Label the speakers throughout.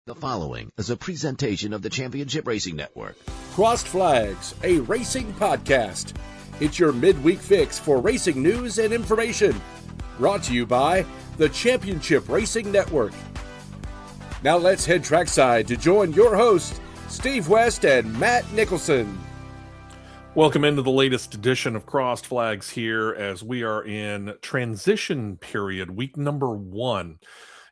Speaker 1: The following is a presentation of the Championship Racing Network.
Speaker 2: CrossedFlags, a racing podcast. It's your midweek fix for racing news and information. Brought to you by the Championship Racing Network. Now let's head trackside to join your hosts, Steve West and Matt Nicholson.
Speaker 3: Welcome into the latest edition of Crossed Flags here as we are in transition period, week number 1.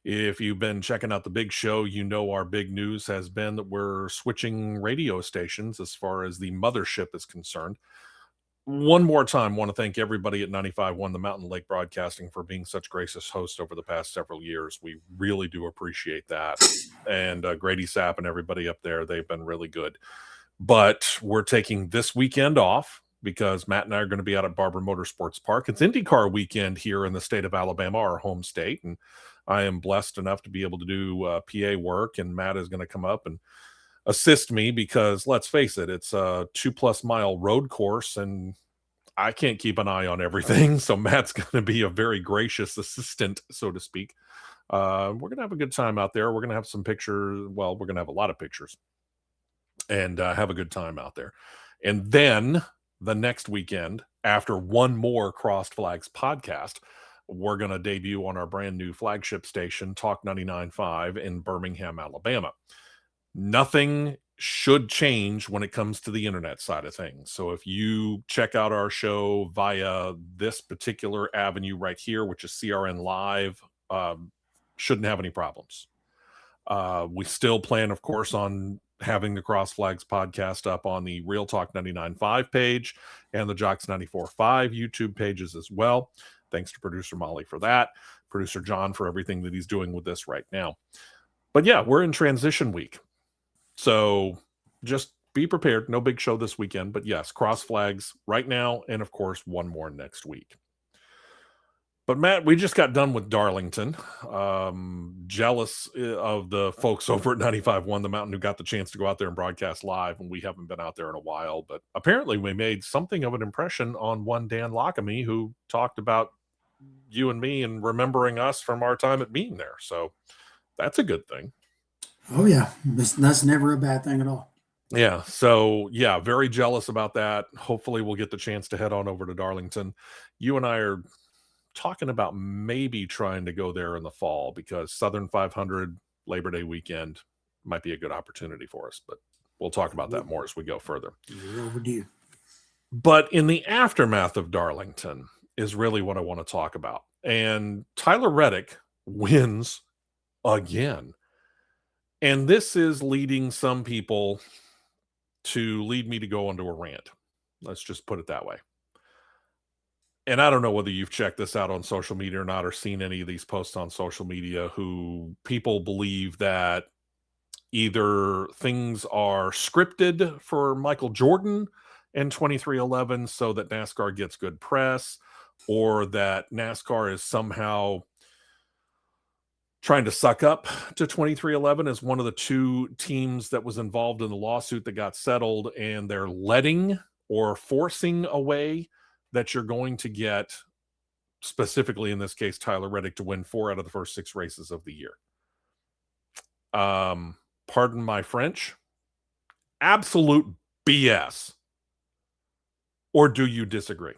Speaker 3: If you've been checking out the big show, you know our big news has been that we're switching radio stations as far as the mothership is concerned. One more time, want to thank everybody at 95.1 The Mountain Lake Broadcasting for being such gracious hosts over the past several years. We really do appreciate that. And Grady Sapp and everybody up there, they've been really good. But we're taking this weekend off because Matt and I are going to be out at Barber Motorsports Park. It's Indycar weekend here in the state of Alabama, our home state, and I am blessed enough to be able to do PA work, and Matt is going to come up and assist me because, let's face it, it's a 2+ mile road course, and I can't keep an eye on everything, so Matt's going to be a very gracious assistant, so to speak. We're going to have a good time out there. We're going to have some pictures. Well, we're going to have a lot of pictures and have a good time out there. And then the next weekend, after one more Crossed Flags podcast, we're going to debut on our brand new flagship station, Talk 99.5 in Birmingham, Alabama. Nothing should change when it comes to the internet side of things. So if you check out our show via this particular avenue right here, which is CRN Live, shouldn't have any problems. We still plan, of course, on having the Cross Flags podcast up on the Real Talk 99.5 page and the Jocks 94.5 YouTube pages as well. Thanks to producer Molly for that, producer John for everything that he's doing with this right now. But yeah, we're in transition week. So just be prepared. No big show this weekend, but yes, Cross Flags right now. And of course, one more next week. But Matt, we just got done with Darlington. Jealous of the folks over at 95.1 The Mountain who got the chance to go out there and broadcast live, and we haven't been out there in a while. But apparently we made something of an impression on one Dan Lockamy, who talked about you and me and remembering us from our time at being there. So that's a good thing.
Speaker 4: Oh, yeah. That's never a bad thing at all.
Speaker 3: Yeah. So, yeah, very jealous about that. Hopefully we'll get the chance to head on over to Darlington. You and I are talking about maybe trying to go there in the fall because Southern 500 Labor Day weekend might be a good opportunity for us, but we'll talk about that more as we go further.
Speaker 4: You're overdue.
Speaker 3: But in the aftermath of Darlington is really what I want to talk about. And Tyler Reddick wins again. And this is leading some people to lead me to go into a rant. Let's just put it that way. And I don't know whether you've checked this out on social media or not, or seen any of these posts on social media who people believe that either things are scripted for Michael Jordan in 2311 so that NASCAR gets good press, or that NASCAR is somehow trying to suck up to 2311 as one of the two teams that was involved in the lawsuit that got settled, and they're letting or forcing a way that you're going to get, specifically in this case, Tyler Reddick to win 4 out of the first 6 races of the year. Pardon my French. Absolute BS. Or do you disagree?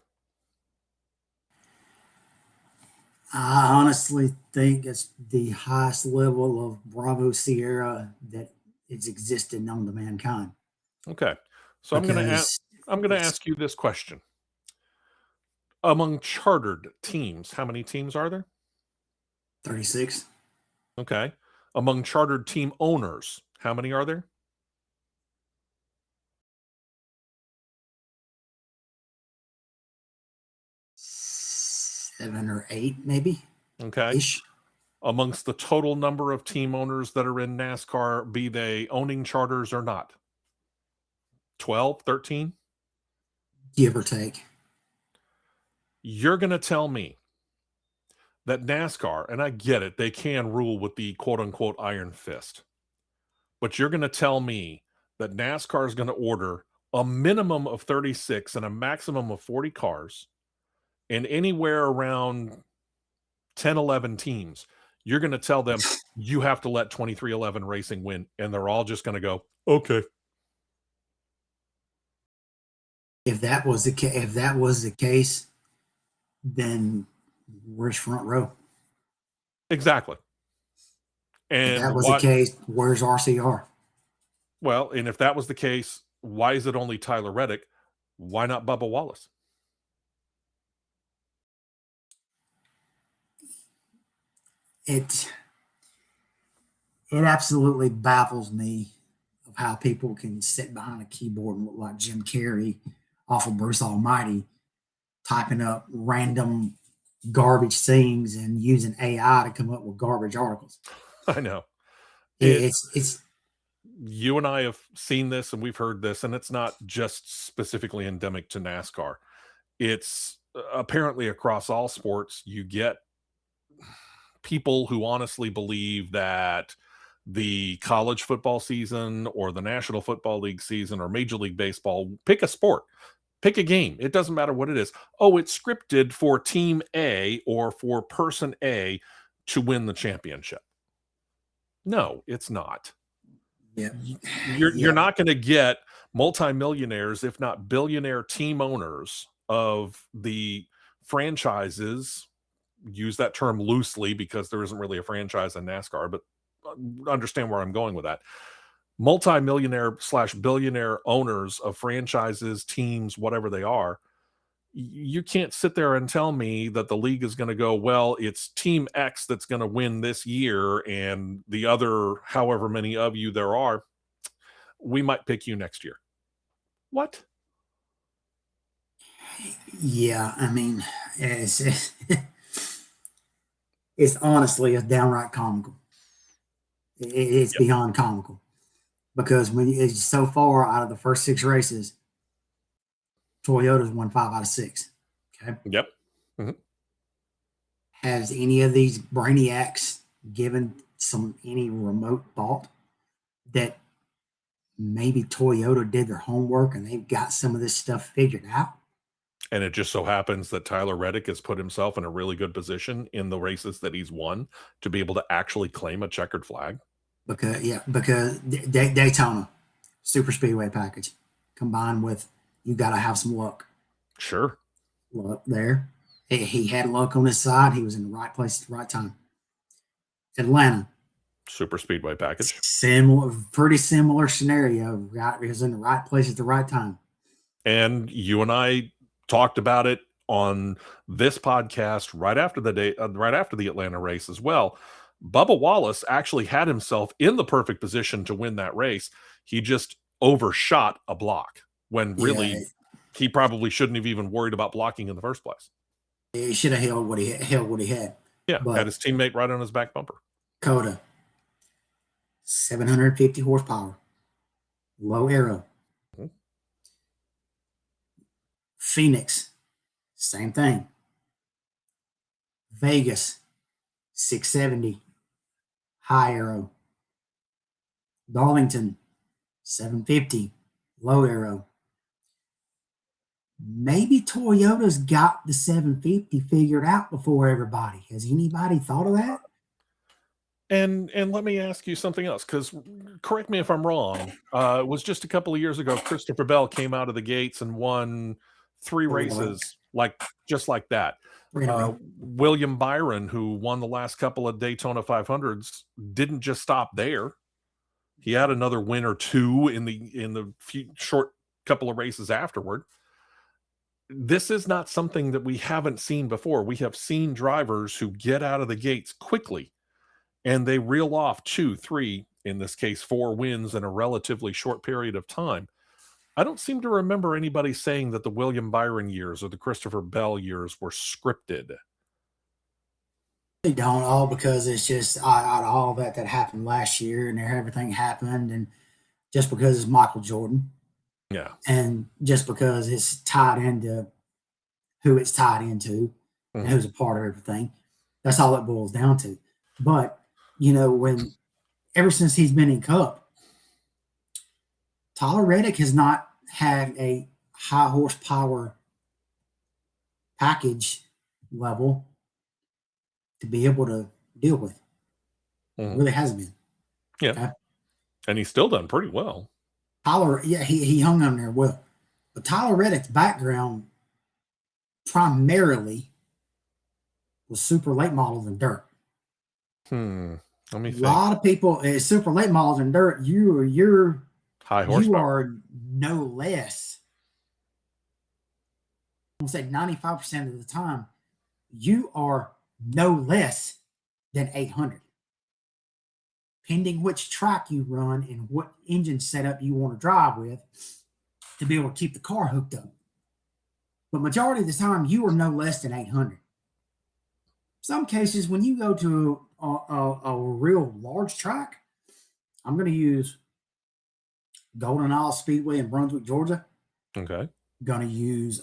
Speaker 4: I honestly think it's the highest level of Bravo Sierra that it's existed known to mankind.
Speaker 3: Okay. So I'm going to ask you this question. Among chartered teams, how many teams are there?
Speaker 4: 36.
Speaker 3: Okay. Among chartered team owners, how many are there?
Speaker 4: 7 or 8, maybe.
Speaker 3: Okay.
Speaker 4: Ish.
Speaker 3: Amongst the total number of team owners that are in NASCAR, be they owning charters or not? 12, 13?
Speaker 4: Give or take.
Speaker 3: You're going to tell me that NASCAR, and I get it, they can rule with the quote-unquote iron fist, but you're going to tell me that NASCAR is going to order a minimum of 36 and a maximum of 40 cars, and anywhere around 10, 11 teams, You're going to tell them you have to let 2311 Racing win, and they're all just going to go, okay.
Speaker 4: If that was the case, then where's front row?
Speaker 3: Exactly.
Speaker 4: If
Speaker 3: And
Speaker 4: that was the case, where's RCR?
Speaker 3: Well, and if that was the case, why is it only Tyler Reddick? Why not Bubba Wallace?
Speaker 4: It absolutely baffles me of how people can sit behind a keyboard and look like Jim Carrey off of Bruce Almighty, typing up random garbage things and using AI to come up with garbage articles.
Speaker 3: I know.
Speaker 4: It's
Speaker 3: you and I have seen this and we've heard this, and it's not just specifically endemic to NASCAR. It's apparently across all sports. You get people who honestly believe that the college football season or the National Football League season or Major League Baseball, pick a sport, pick a game. It doesn't matter what it is. Oh, it's scripted for team A or for person A to win the championship. No, it's not.
Speaker 4: Yeah.
Speaker 3: You're not going to get multimillionaires, if not billionaire team owners of the franchises. Use that term loosely because there isn't really a franchise in NASCAR, but understand where I'm going with that. Multimillionaire / billionaire owners of franchises, teams, whatever they are. You can't sit there and tell me that the league is going to go, well, it's team X that's going to win this year, and the other, however many of you there are, we might pick you next year. What?
Speaker 4: Yeah, I mean, it's honestly, it's downright comical. It's beyond comical because when it's so far out of the first 6 races, Toyota's won 5 out of 6. Okay.
Speaker 3: Yep. Mm-hmm.
Speaker 4: Has any of these brainiacs given any remote thought that maybe Toyota did their homework and they've got some of this stuff figured out?
Speaker 3: And it just so happens that Tyler Reddick has put himself in a really good position in the races that he's won to be able to actually claim a checkered flag.
Speaker 4: Because Daytona super speedway package combined with you got to have some luck.
Speaker 3: Sure.
Speaker 4: Luck there. He had luck on his side. He was in the right place at the right time. Atlanta.
Speaker 3: Super speedway package.
Speaker 4: Pretty similar scenario. Right, he was in the right place at the right time.
Speaker 3: And you and I talked about it on this podcast right after the Atlanta race as well. Bubba Wallace actually had himself in the perfect position to win that race. He just overshot a block when really he probably shouldn't have even worried about blocking in the first place.
Speaker 4: He should have held what he had.
Speaker 3: Yeah,
Speaker 4: but
Speaker 3: had his teammate right on his back bumper.
Speaker 4: Coda, 750 horsepower, low aero. Mm-hmm. Phoenix, same thing. Vegas, 670, high aero. Darlington, 750, low aero. Maybe Toyota's got the 750 figured out before everybody. Has anybody thought of that?
Speaker 3: And let me ask you something else, because correct me if I'm wrong. It was just a couple of years ago, Christopher Bell came out of the gates and won 3 races just like that. William Byron, who won the last couple of Daytona 500s, didn't just stop there. He had another win or 2 in the short couple of races afterward. This is not something that we haven't seen before. We have seen drivers who get out of the gates quickly and they reel off 2, 3, in this case 4 wins in a relatively short period of time. I don't seem to remember anybody saying that the William Byron years or the Christopher Bell years were scripted.
Speaker 4: They don't, all because it's just all that happened last year and everything happened, and just because it's Michael Jordan.
Speaker 3: Yeah.
Speaker 4: And just because it's tied into who it's tied into and who's a part of everything. That's all it boils down to. But, ever since he's been in Cup, Tyler Reddick has not had a high horsepower package level to be able to deal with.
Speaker 3: Mhm.
Speaker 4: Really has been.
Speaker 3: Yeah.
Speaker 4: Okay?
Speaker 3: And he's still done pretty well.
Speaker 4: Tyler, yeah, he hung on there well. But Tyler Reddick's background primarily was super late models and dirt.
Speaker 3: Let me
Speaker 4: A
Speaker 3: think.
Speaker 4: lot of people, super late models and dirt,
Speaker 3: High
Speaker 4: you
Speaker 3: horsepower.
Speaker 4: are no less. I'm gonna say 95% of the time, you are no less than 800. Pending which track you run and what engine setup you want to drive with to be able to keep the car hooked up. But majority of the time, you are no less than 800. Some cases, when you go to a real large track, I'm going to use Golden Isle Speedway in Brunswick, Georgia.
Speaker 3: Okay.
Speaker 4: Going to use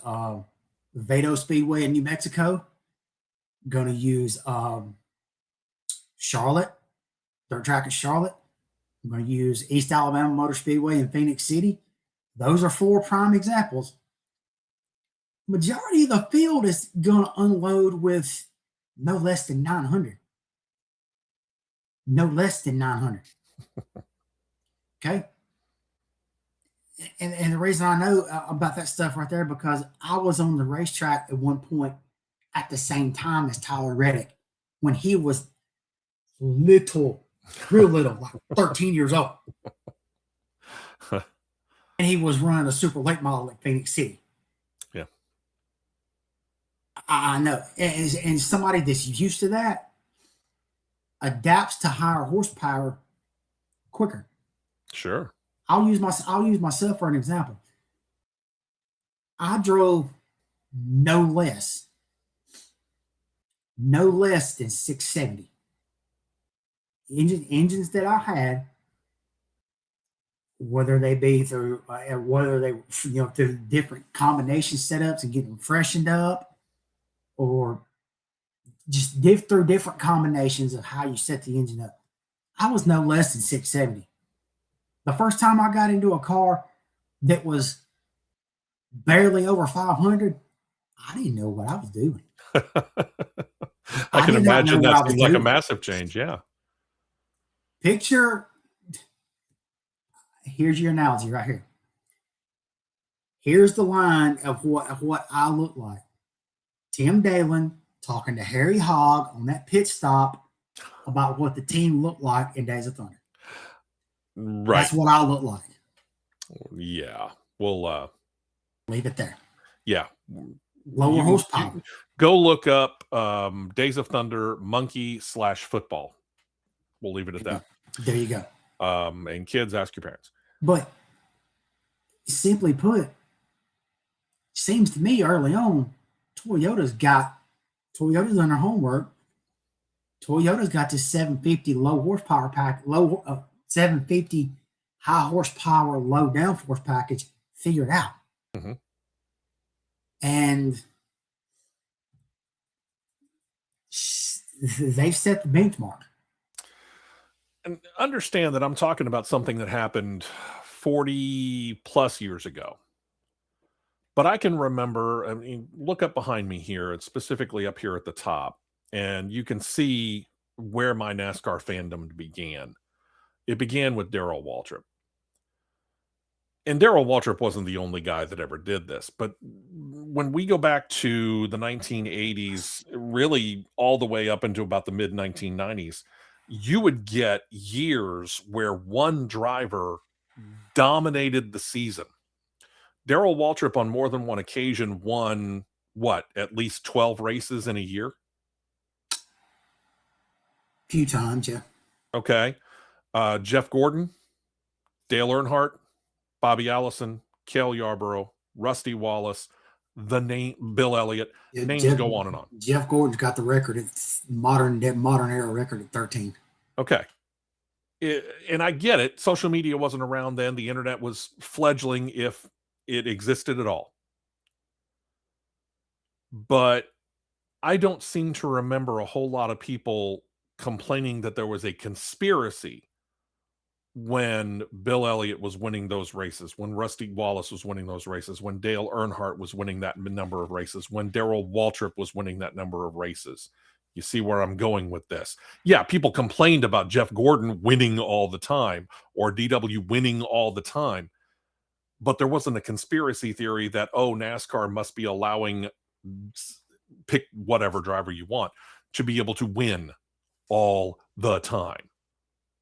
Speaker 4: Vado Speedway in New Mexico. Going to use Charlotte, dirt track at Charlotte. I'm going to use East Alabama Motor Speedway in Phoenix City. Those are 4 prime examples. Majority of the field is going to unload with no less than 900. No less than 900. Okay. And the reason I know about that stuff right there, because I was on the racetrack at one point at the same time as Tyler Reddick when he was little, real little, like 13 years old. And he was running a super late model at Phoenix City.
Speaker 3: Yeah.
Speaker 4: I know. And somebody that's used to that adapts to higher horsepower quicker.
Speaker 3: Sure.
Speaker 4: I'll use myself for an example. I drove no less than 670. Engines that I had, whether they be through through different combination setups and getting them freshened up, or just through different combinations of how you set the engine up, I was no less than 670. The first time I got into a car that was barely over 500, I didn't know what I was doing.
Speaker 3: I can
Speaker 4: did not know
Speaker 3: imagine
Speaker 4: what I
Speaker 3: that
Speaker 4: was
Speaker 3: seemed like a
Speaker 4: doing.
Speaker 3: massive change. Yeah.
Speaker 4: Here's your analogy right here. Here's the line of what I look like. Tim Dalen talking to Harry Hogg on that pit stop about what the team looked like in Days of Thunder.
Speaker 3: Right.
Speaker 4: That's what I look like.
Speaker 3: Yeah. We'll
Speaker 4: leave it there.
Speaker 3: Yeah.
Speaker 4: Lower horsepower.
Speaker 3: Go look up Days of Thunder monkey/football. We'll leave it at that.
Speaker 4: There you go.
Speaker 3: And kids, ask your parents.
Speaker 4: But simply put, seems to me early on, Toyota's done their homework. Toyota's got this 750 low horsepower pack, 750 high horsepower, low downforce package figured out.
Speaker 3: Mm-hmm.
Speaker 4: And they've set the benchmark.
Speaker 3: And understand that I'm talking about something that happened 40 plus years ago. But I can remember, I mean, look up behind me here, and specifically up here at the top, and you can see where my NASCAR fandom began. It began with Darrell Waltrip. And Darrell Waltrip wasn't the only guy that ever did this. But when we go back to the 1980s, really all the way up into about the mid 1990s, you would get years where one driver dominated the season. Darrell Waltrip on more than one occasion won, at least 12 races in a year?
Speaker 4: Few times, yeah.
Speaker 3: Okay. Jeff Gordon, Dale Earnhardt, Bobby Allison, Cale Yarborough, Rusty Wallace, Bill Elliott.
Speaker 4: Yeah,
Speaker 3: names go on and on.
Speaker 4: Jeff Gordon's got the record at modern era record at 13.
Speaker 3: Okay. And I get it. Social media wasn't around then. The internet was fledgling, if it existed at all. But I don't seem to remember a whole lot of people complaining that there was a conspiracy when Bill Elliott was winning those races, when Rusty Wallace was winning those races, when Dale Earnhardt was winning that number of races, when Darrell Waltrip was winning that number of races. You see where I'm going with this? Yeah, people complained about Jeff Gordon winning all the time or DW winning all the time, but there wasn't a conspiracy theory that, oh, NASCAR must be allowing, pick whatever driver you want, to be able to win all the time.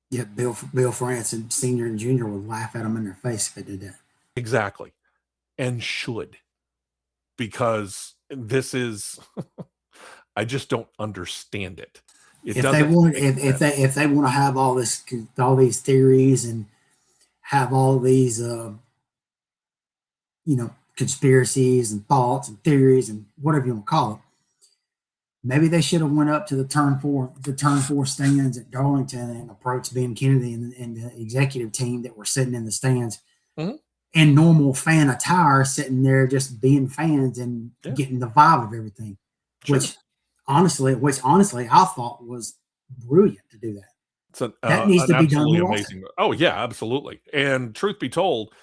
Speaker 4: Yeah, Bill France and Senior and Junior would laugh at them in their face if they did that.
Speaker 3: Exactly. And should. Because this is... I just don't understand it.
Speaker 4: If they want to have all these theories and have all these conspiracies and thoughts and theories and whatever you want to call it, maybe they should have went up to the turn four stands at Darlington and approached Ben Kennedy and the executive team that were sitting in the stands in normal fan attire, sitting there just being fans and getting the vibe of everything, which honestly, I thought was brilliant to do that.
Speaker 3: So
Speaker 4: that needs to be done more
Speaker 3: amazing. Oh yeah, absolutely. And truth be told,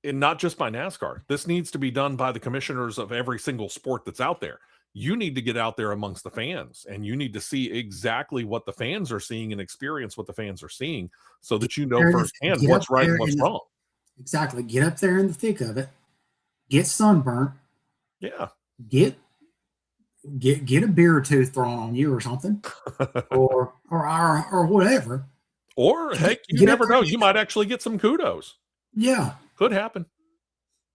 Speaker 3: and not just by NASCAR, this needs to be done by the commissioners of every single sport that's out there. You need to get out there amongst the fans, and you need to see exactly what the fans are seeing and experience what the fans are seeing, so that you know firsthand what's right and what's wrong.
Speaker 4: Exactly. Get up there in the thick of it. Get sunburnt.
Speaker 3: Yeah.
Speaker 4: Get a beer or two thrown on you or something, or whatever.
Speaker 3: Or heck, you never know. You might actually get some kudos.
Speaker 4: Yeah,
Speaker 3: could happen.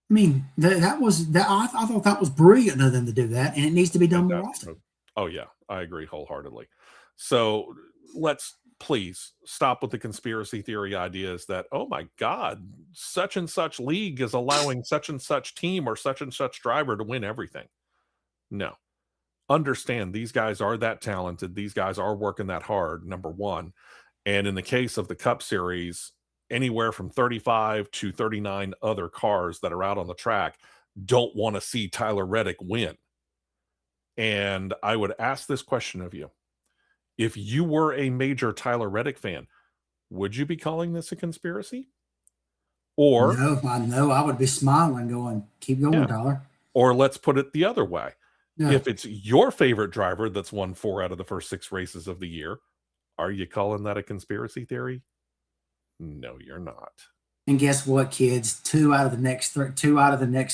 Speaker 4: I mean, that was I thought that was brilliant of them to do that, and it needs to be done more often.
Speaker 3: Oh yeah, I agree wholeheartedly. So let's please stop with the conspiracy theory ideas that, oh my God, such and such league is allowing such and such team or such and such driver to win everything. No. Understand these guys are that talented. These guys are working that hard, number one. And in the case of the Cup Series, anywhere from 35 to 39 other cars that are out on the track don't want to see Tyler Reddick win. And I would ask this question of you. If you were a major Tyler Reddick fan, would you be calling this a conspiracy? Or
Speaker 4: no, I would be smiling going, keep going, Tyler.
Speaker 3: Or let's put it the other way. Yeah. If it's your favorite driver that's won 4 out of the first 6 races of the year, are you calling that a conspiracy theory? No, you're not.
Speaker 4: And guess what, kids? 2 out of the next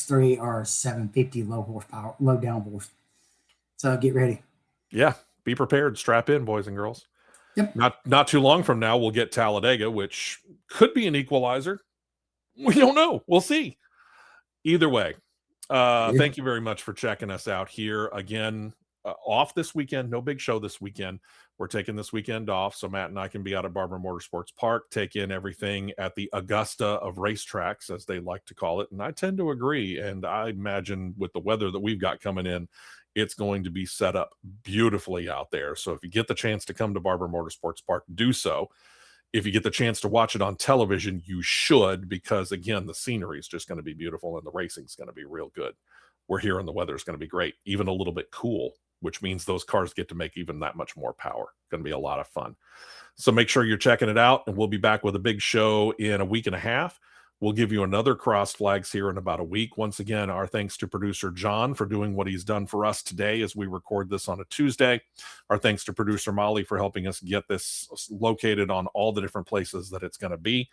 Speaker 4: 3 are 750 low horsepower, low downforce. So get ready.
Speaker 3: Yeah, be prepared. Strap in, boys and girls.
Speaker 4: Yep.
Speaker 3: Not too long from now, we'll get Talladega, which could be an equalizer. We don't know. We'll see. Either way. Thank you very much for checking us out here again. Off this weekend, no big show this weekend. We're taking this weekend off so Matt and I can be out at Barber Motorsports Park, take in everything at the Augusta of racetracks, as they like to call it. And I tend to agree. And I imagine with the weather that we've got coming in, it's going to be set up beautifully out there. So if you get the chance to come to Barber Motorsports Park, do so. If you get the chance to watch it on television, you should, because again, the scenery is just going to be beautiful and the racing's going to be real good. We're here and the weather is going to be great, even a little bit cool, which means those cars get to make even that much more power. Going to be a lot of fun. So make sure you're checking it out, and we'll be back with a big show in a week and a half. We'll give you another Crossed Flags here in about a week. Once again, our thanks to producer John for doing what he's done for us today as we record this on a Tuesday. Our thanks to producer Molly for helping us get this located on all the different places that it's going to be.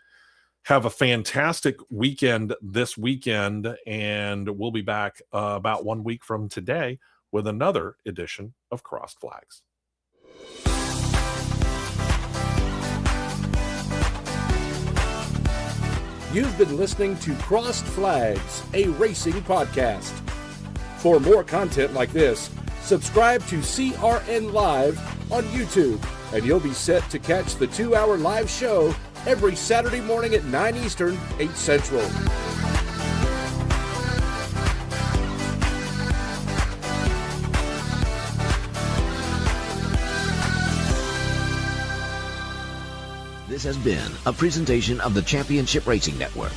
Speaker 3: Have a fantastic weekend this weekend, and we'll be back about 1 week from today with another edition of Crossed Flags.
Speaker 2: You've been listening to Crossed Flags, a racing podcast. For more content like this, subscribe to CRN Live on YouTube, and you'll be set to catch the 2-hour live show every Saturday morning at 9 Eastern, 8 Central.
Speaker 1: This has been a presentation of the Championship Racing Network.